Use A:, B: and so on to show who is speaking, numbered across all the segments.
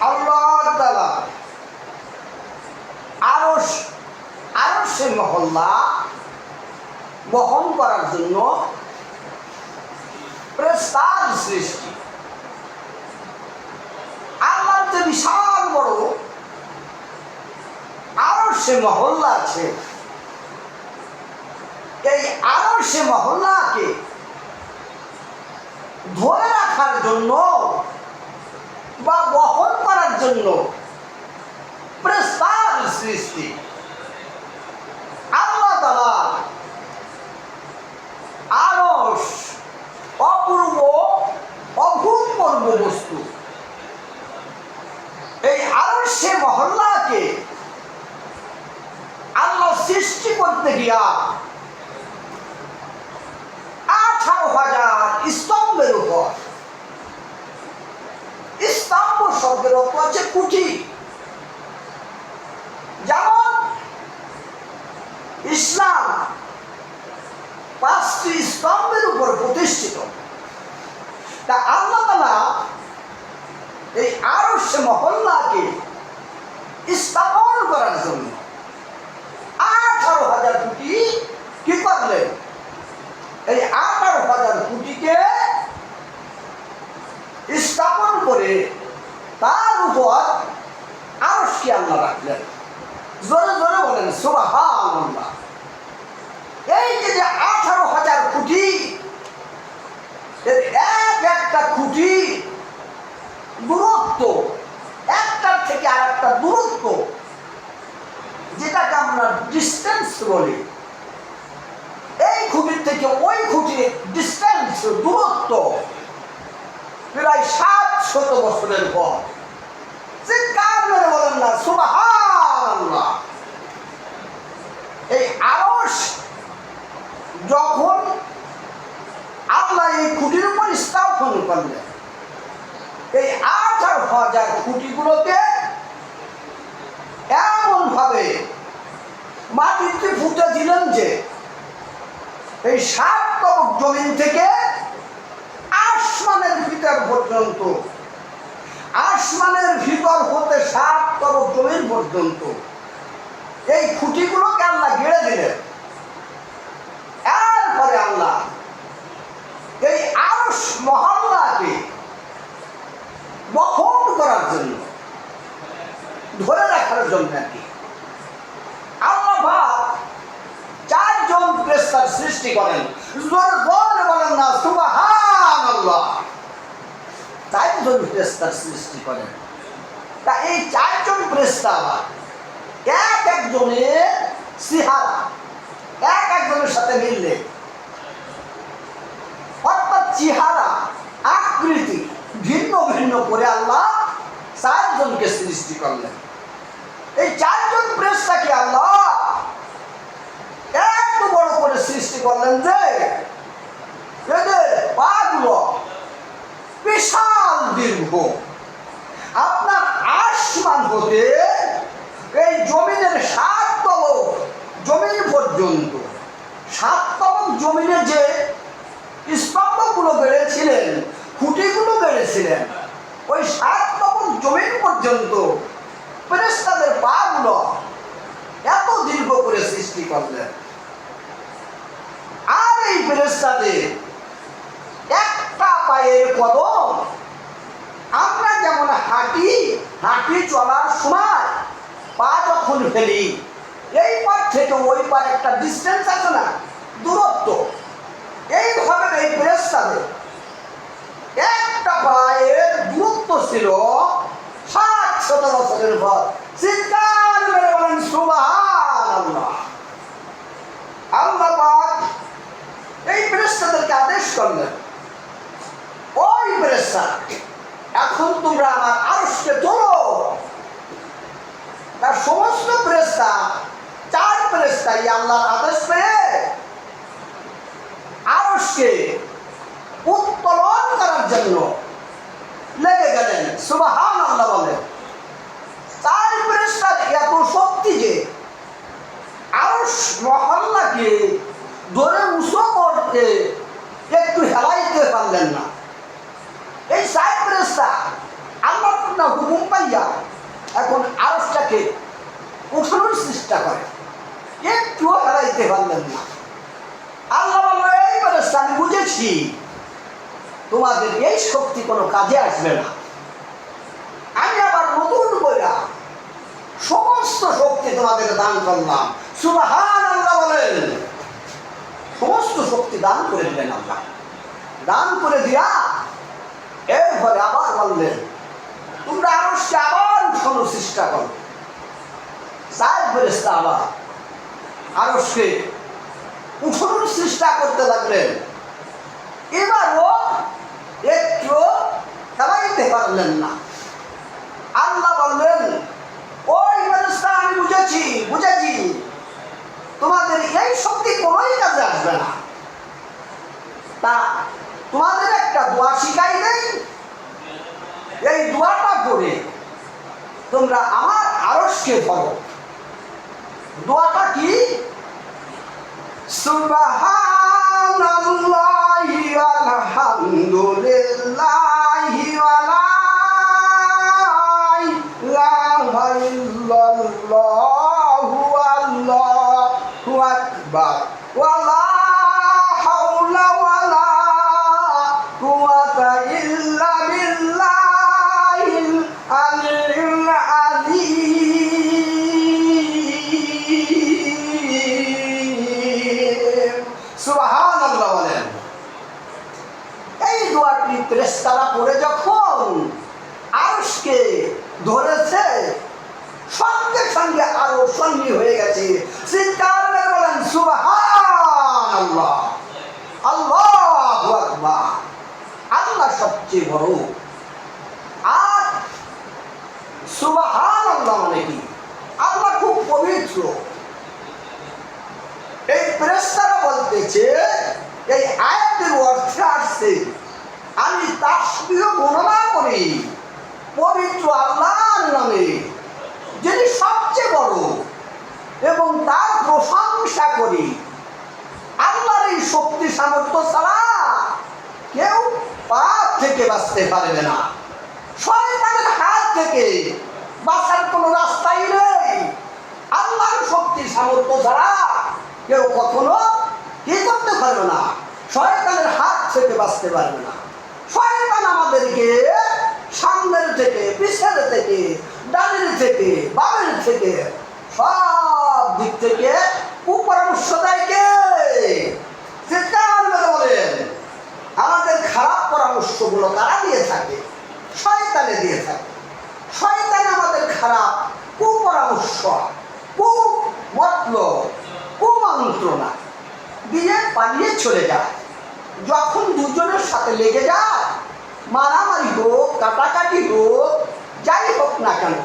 A: আল্লাহ তাআলা আরশে মহল্লা বহন করার জন্য প্রস্তাব সৃষ্টি। আল্লাহর যে বিশাল বড় আরশে মহল্লা আছে, এই আরশে মহল্লাকে ধরে রাখার জন্য বা বহন করার জন্য প্রস্তাব সৃষ্টি। আল্লাহ তাআলা আরশ অপূর্ব অভূতপূর্ব বস্তু। এই আরশে মহল্লাকে আল্লাহ সৃষ্টি করতে গিয়া 18,000 স্তম্ভের উপর, স্তম্ভ শব্দের অর্থ হচ্ছে কুঠি। যেমন ইসলাম 5টি স্তম্ভের উপর প্রতিষ্ঠিত, তা আল্লাহ তাআলা এই আরশে মহল্লাকে স্থাপন করার জন্য 18,000 কোটি কি করলেন? এই 18,000 কোটিকে স্থাপন করে তার উপর আরশকে আল্লাহ রাখলেন। জোরে জোরে বলেন সুবহানাল্লাহ। এই যে 18,000 কোটি, একটা খুঁটি দূরত্ব, একটার থেকে আর একটা দূরত্ব, যেটাকে আমরা ডিস্টেন্স বলি, এই খুঁটির থেকে ওই খুঁটির ডিস্টেন্স দূরত্ব প্রায় 700 বছরের পর। চিৎকার মেরে বলেন না সুবহানাল্লাহ। এই আরশ যখন আল্লাহ এই খুঁটির উপর স্থাপন করলেন, এই 18,000 খুঁটিগুলোকে এমন ভাবে মাটিতে পুঁতে দিলেন যে এই 7 তবক জমিন থেকে আসমানের ভিতর পর্যন্ত, আসমানের ভিতর হতে 7 তবক জমিন পর্যন্ত এই খুঁটিগুলোকে আল্লাহ গেড়ে দিলেন। এরপরে আল্লাহ এই আরশ মহল্লাকে বহন করার জন্য, ধরে রাখার জন্য কি আল্লাহ 4 জন ফেরেশতার সৃষ্টি করেন। জোরে জোরে বলেন না সুবহানাল্লাহ। 4 জন ফেরেশতার সৃষ্টি করেন। তা এই 4 জন ফেরেশতা একজনের চেহারা একজনের সাথে মিললে, অর্থাৎ চেহারা আকৃতি ভিন্ন ভিন্ন করে আল্লাহ 4 জনকে সৃষ্টি করলেন। এই 4 জন ফেরেশতাকে আল্লাহ এত বড় করে সৃষ্টি করলেন যে এদের পাগুলো বিশাল দীর্ঘ। আপনার আসমান হতে এই জমিনের 7 তবক জমিন পর্যন্ত, 7 তবক জমিনে যে স্তম্ভগুলো বেড়েছিলেন, খুঁটিগুলো বেড়েছিলেন, ওই 7 তবক জমিন পর্যন্ত ফেরেশতাদের পাগুলো এত দীর্ঘ করে সৃষ্টি করলেন। আর এই ফেরেশতাদের একটা পায়ের কদম, আমরা যেমন হাঁটি চলার সময় পা যখন ফেলি, এই পার থেকে ওই পার একটা ডিস্টেন্স আছে না, দূরত্ব, এইভাবে এই ফেরেশতাদের একটা পায়ের দূরত্ব ছিল 700 বছরের পর। চিৎকার মেরে বলেন সুবহানাল্লাহ। আল্লাহ পাক এই ফেরেশতাদেরকে আদেশ করলেন, ওই ফেরেশতা এখন তোমরা আমার আরশকে তোলো। তার সমস্ত ফেরেশতা, 4 ফেরেশতাই আল্লাহর আদেশ পেয়ে আরশকে উত্তোলন করার জন্য লেগে গেলেন। সুবহানাল্লাহ বলেন। 4 ফেরেশতার এত শক্তি যে আরশ মহল্লাকে ধরে উঁচু করতে একটু হেলাইতে পারলেন না। বলেছি তোমাদের এই শক্তি কোনো কাজে আসবে না। আমি আবার নতুন করে সমস্ত শক্তি তোমাদের দান করলাম। সুবহানাল্লাহ বলেন। সমস্ত শক্তি দান করে দিলেন আল্লাহ। দান করে দিয়া এরপরে আবার বললেন তোমরা আরশকে আবার উঠানোর চেষ্টা করো। চার ফেরেশতা আবার আরশকে উঠানোর চেষ্টা করতে লাগলেন। এবারও একটু দাঁড়াইতে পারলেন না। আল্লাহ বললেন ওই ফেরেশতা আমি বুঝেছি তোমাদের এই শক্তি কোনোই কাজে আসবে না। তা তোমাদের একটা দোয়া শিখাই দেই, এই দোয়াটা করে তোমরা আমার আরশকে ধরো। দোয়াটা কি? সুবহানাল্লাহি আলহামদুলিল্লাহি ওয়া লা ইলাহা ইল্লাল্লাহু আল্লাহু আকবার ওয়া লা হাওলা ওয়া লা কুওয়াতা ইল্লা বিল্লাহিল আলিয়্যিল আযীম। সুবহানাল্লাহ বলেন। এই দোয়াটি ফেরেশতারা পড়ে যখন আরশকে ধরেছে সঙ্গে সঙ্গে আরো সঙ্গী হয়ে গেছে। চিৎকার করে বলেন সুবহানাল্লাহ, আল্লাহু আকবার। আল্লাহ সবচেয়ে বড়। আর সুবহানাল্লাহ মানে কি? আল্লাহ খুব পবিত্র। এই ফেরেশতারা বলতেছে এই আয়াতের অর্থে আসছে আমি তাসবিহ গণনা করি পবিত্র আল্লাহর নামে যিনি সবচেয়ে বড় এবং তার প্রশংসা করি। আল্লাহর এই শক্তি সামর্থ্য ছাড়া কেউ পাপ থেকে বাঁচতে পারবে না। শয়তানের হাত থেকে বাঁচার কোনো রাস্তাই নেই। আল্লাহর শক্তি সামর্থ্য ছাড়া কেউ কখনো কি করতে পারবে না, শয়তানের হাত থেকে বাঁচতে পারবে না। শয়তান আমাদেরকে সামনের থেকে, পিছের থেকে, ডানের থেকে, বামের থেকে সব দিক থেকে কুপরামর্শ দেয়। কে? বলেন আমাদের খারাপ পরামর্শগুলো কারা দিয়ে থাকে? শয়তানে দিয়ে থাকে। শয়তান আমাদের খারাপ কুপরামর্শ, কুমতলব, কুমন্ত্রণা দিয়ে পালিয়ে চলে যায়। যখন দুজনের সাথে লেগে যায়, মারামারি হোক, কাটাকাটি হোক, যাই হোক না কেন,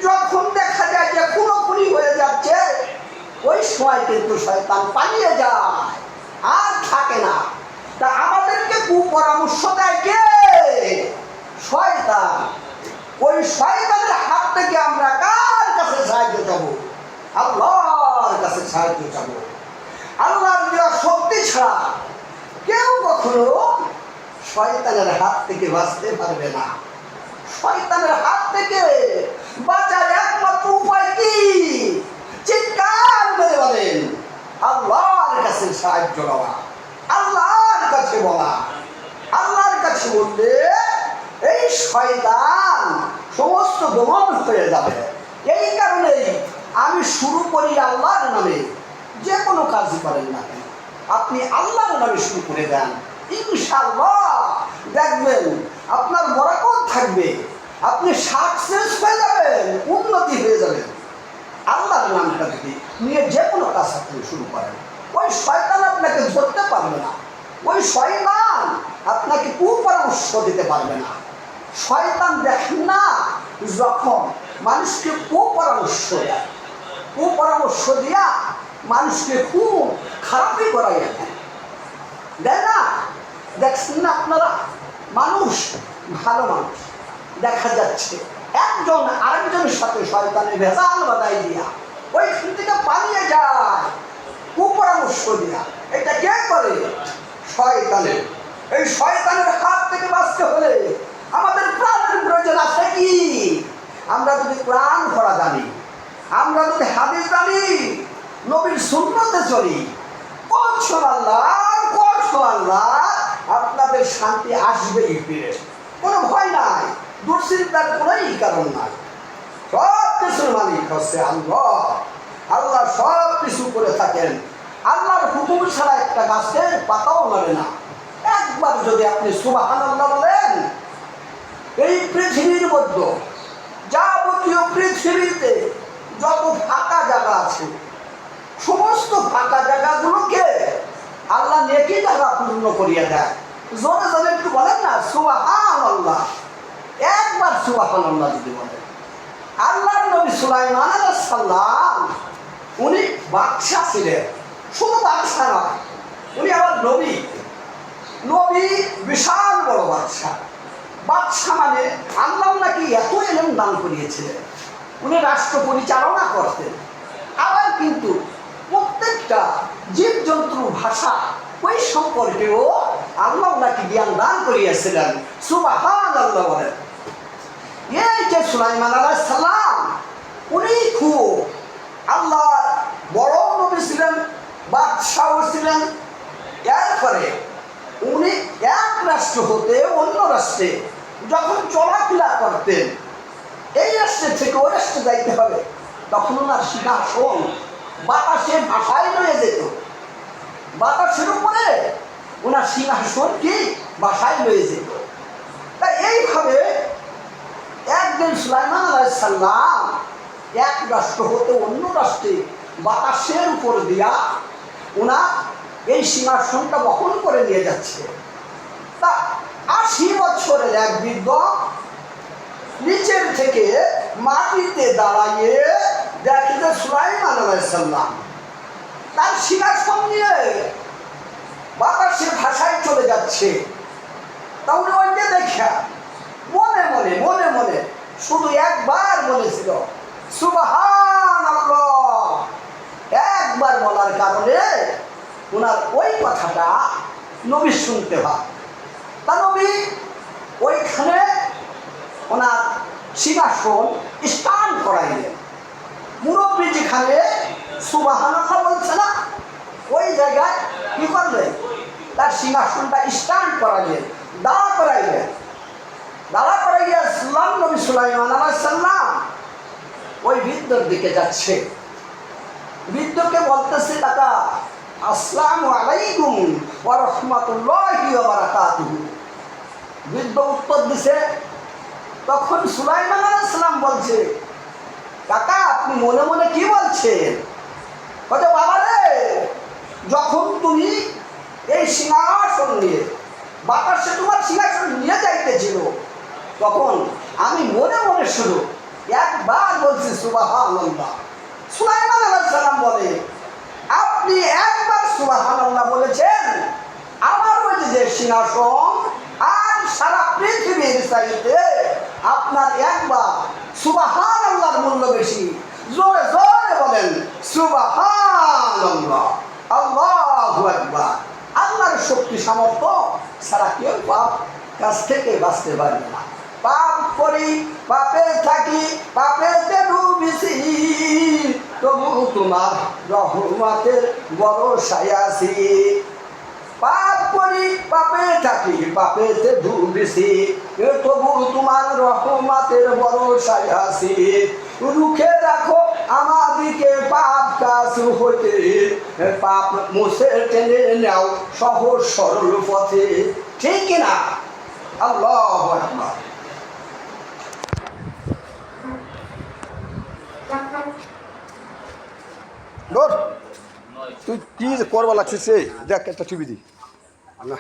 A: যখন দেখা যায় যে খুনোখুনি হয়ে যাচ্ছে, ওই সময় কিন্তু শয়তান পালিয়ে যায়, আর থাকে না। তা আমাদেরকে কুপরামর্শ দেয় কে? শয়তান। ওই শয়তানের হাত থেকে আমরা কার কাছে সাহায্য চাব? আল্লাহর কাছে সাহায্য চাব। আল্লাহর দেওয়া শক্তি ছাড়া কেউ কখনো শয়তানের হাত থেকে বাঁচতে পারবে না। শয়তানের হাত থেকে বাঁচার একমাত্র উপায় কি? চিৎকার করে বলেন আল্লাহর কাছে সাহায্য নেওয়া, আল্লাহর কাছে বলা। আল্লাহর কাছে বললে এই শয়তান সমস্ত দমন হয়ে যাবে। এই কারণেই আমি শুরু করি আল্লাহর নামে। যে কোনো কাজ করেন না কেন আপনি আল্লাহর নামে শুরু করে দেন, ইনশাআল্লাহ দেখবেন আপনার বরকত থাকবে, আপনি সাকসেস হয়ে যাবেন, উন্নতি হয়ে যাবেন। আল্লাহর নামটা যদি নিয়ে যে কোনো কাজ আপনি শুরু করেন, ওই শয়তান আপনাকে ধরতে পারবে না। ওই শয়তান আপনাকে কুপরামর্শ দিতে পারবে না। শয়তান দেখেন না যখন মানুষকে কুপরামর্শ দেয়, কুপরামর্শ দিয়া মানুষকে খুব খারাপই করাই দেয় না। দেখছেন না আপনারা, মানুষ ভালো মানুষ দেখা যাচ্ছে একজন আরেকজনের সাথে শয়তানের ভেজাল বাদাই দিয়া ওইখান থেকে পালিয়ে যায় কুপরামর্শ দিয়া। এটা কে করে? শয়তানের। এই শয়তানের হাত থেকে বাঁচতে হলে আমাদের প্রাণের প্রয়োজন আছে কি? আমরা যদি কোরআন পড়া জানি, আমরা যদি হাদিস জানি, নবীর সুন্নতে চলি, কখন আল্লাহ তোমাদের শান্তি আসবেই ফিরে, কোনো ভয় নাই, দুশ্চিন্তার কোনোই কারণ নাই। সব কিছুর মালিক হচ্ছে আল্লাহ। আল্লাহ সব কিছু করে থাকেন। আল্লাহর হুকুম ছাড়া একটা গাছের পাতাও নড়ে না। একবার যদি আপনি সুবহানাল্লাহ বলেন, এই পৃথিবীর মধ্যে যাবতীয় পৃথিবীতে যত ফাঁকা জায়গা আছে, সমস্ত ফাঁকা জায়গাগুলোকে আল্লাহ নেকি দ্বারা পূর্ণ করিয়া দেয়। জোরে জোরে একটু বলেন না সুবহানাল্লাহ। একবার সুবহানাল্লাহ যদি বলেন। আল্লাহর নবী সুলাইমান আলাইহিস সালাম উনি বাদশা ছিলেন, শুধু বাদশা নয়, উনি আবার নবী। নবী বিশাল বড় বাদশা। বাদশা মানে আল্লাহ নাকি এত এলেম দান করিয়েছিলেন। উনি রাষ্ট্র পরিচালনা করতেন। আবার কিন্তু প্রত্যেকটা জীবজন্তুর ভাষা ওই সম্পর্কেও আল্লাহ নাকি জ্ঞান দান করিয়েছিলেন। সুবহানাল্লাহ বলেন। এই যে সুলাইমান আলাইহিস সালাম উনি খুব আল্লাহ বড় নবী ছিলেন, বাদশাহ ছিলেন। এরপরে উনি এক রাষ্ট্র হতে অন্য রাষ্ট্রে যখন চলাফেরা করতেন, এই রাষ্ট্রের থেকে ওই রাষ্ট্রে যাইতে হবে, তখন ওনার সিংহাসন বাতাসের ভাষায় রয়ে যেত। বাতাসের উপরে ওনার সিংহাসন কি ভাষায় রয়ে যেত। তাই এইভাবে একদিন সুলাইমান আলাইহিস সালাম এক রাষ্ট্র হতে অন্য রাষ্ট্রে বাতাসের উপর দিয়া ওনার এই সিংহাসনটা বহন করে নিয়ে যাচ্ছে। তা 80 বছরের এক বৃদ্ধ নিচের থেকে মাটিতে দাঁড়াইয়ে দেখে যে সুলাইমান আলাইহিস সালাম তার সিংহাসন নিয়ে বাতাসের ভাষায় চলে যাচ্ছে। তাহলে ওইটা দেখা মনে মনে মনে মনে শুধু একবার বলেছিল সুবহানাল্লাহ। একবার বলার কারণে ওনার ওই কথাটা নবী শুনতে হয়। তা নবী ওইখানে ওনার সিংহাসন স্থান করাইলেন। মুরব্বী যেখানে সুবহানাল্লাহ বলছে না, ওই জায়গায় কি করলেন, তার সিংহাসনটা স্ট্যান্ড করাইলেন, দাঁড়া করাইলেন। দাঁড়া করাইয়া ইসলাম নবী সুলাইমান আলাইহিস সালাম ওই বৃদ্ধর দিকে যাচ্ছে। বৃদ্ধকে বলতেছে, কাকা আসসালামু আলাইকুম ওয়া রাহমাতুল্লাহি ওয়া বারাকাতুহু। বৃদ্ধ উত্তর দিছে। তখন সুলাইমান আলাইহিস সালাম বলছে, কাকা আপনি মনে মনে কি বলছেন? বলে বাবা রে, যখন তুমি এই সিংহাসন নিয়ে বাতাসে তোমার সিংহাসন নিয়ে যাইতেছিল, তখন আমি মনে মনে শুধু একবার বলছি সুবহানাল্লাহ। সুলাইমান আলাইহিস সালাম বলে, আপনি একবার সুবহানাল্লাহ বলেছেন, আমার ওই যে সিংহাসন আর সারা পৃথিবীর চাইতে আপনার একবার সুবহানাল্লাহর মূল্য বেশি। জোরে জোরে বলেন সুবহানাল্লাহ। আল্লাহু আকবার। আল্লাহর শক্তি সামর্থ্য ছাড়া কেউ পাপ কাছ থেকে বাঁচতে পারবে না। পাপ করি, পাপে থাকি, পাপেতে ডুবিছি, তবু তোমার রহমতের ভরসায় আছি। পাপ করি, পাপে থাকি, পাপেতে ডুবিছি, তবু তোমার রহমতের ভরসায় আছি। রুখে রাখো আমাদিকে পাপ কাজ হইতে, পাপ মুছে টেনে নাও সহজ সরল পথে। ঠিক কিনা? আল্লাহু আকবার। তুই কি করবা লাগছিস? দেখ একটা টিভি দি না।